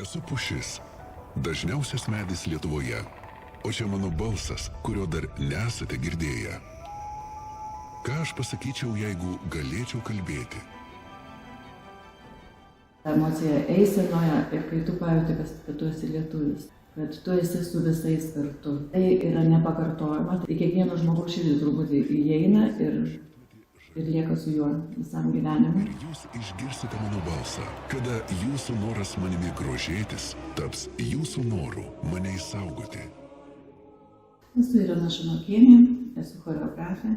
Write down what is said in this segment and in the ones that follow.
Esu pušis, dažniausias medis Lietuvoje, o čia mano balsas, kurio dar nesate girdėję. Ką aš pasakyčiau, jeigu galėčiau kalbėti? Emocija eisenoje ir kai tu pajauti, kad tu esi lietuvis, kad tu esi su visais kartu. Tai yra nepakartojama, tai kiekvieno žmogaus širdį turbūt įeina ir lieka su juo visam gyvenimui. Jūs išgirsite mano balsą, kada jūsų noras manimi grožėtis taps jūsų noru mane išsaugoti. Esu Irena Šanokienė, esu choreografė.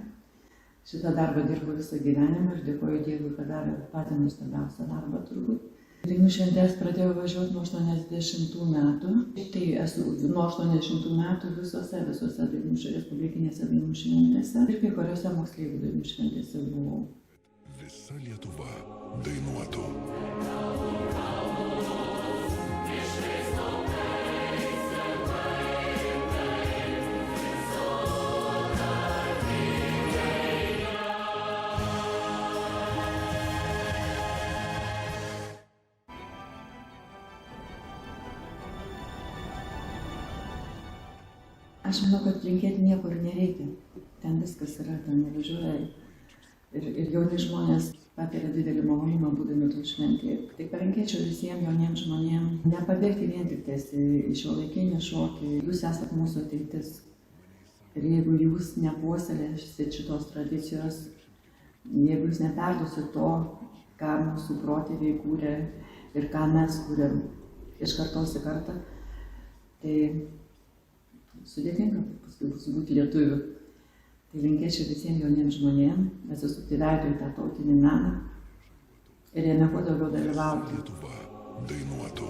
Šitą darbą dirbu visą gyvenimą ir dėkoju Dievui, kad davė patį nuostabiausią darbą turbūt. Dainų šventes pradėjau važiuoti nuo 80 metų. Tai esu nuo 80 metų visose respublikinėse dainų šventėse. Ir kai kuriuose moksleivių dainų šventėse buvau. Visa Lietuva dainuotų. Aš manau, kad linkėti niekur nereikia. Ten viskas yra, ten nevažiuoja. Ir jauni žmonės patiria didelį malonumą būdami tų šventėje. Tai palinkėčiau visiems jauniems žmonėms nepabėgti vien tik į šiuolaikinį šokį. Jūs esat mūsų ateitis. Ir jeigu jūs nepuoselėsit šitos tradicijos, jeigu jūs neperduosit to, ką mūsų protėviai kūrė ir ką mes kūrėm iš kartos į kartą, tai sudėtinga paskui bus būti lietuviu. Tai linkėčiau visiems jauniems žmonėms atsisukti veidu į tą tautinį meną ir jame kuo daugiau dalyvauti. Lietuva dainuotų.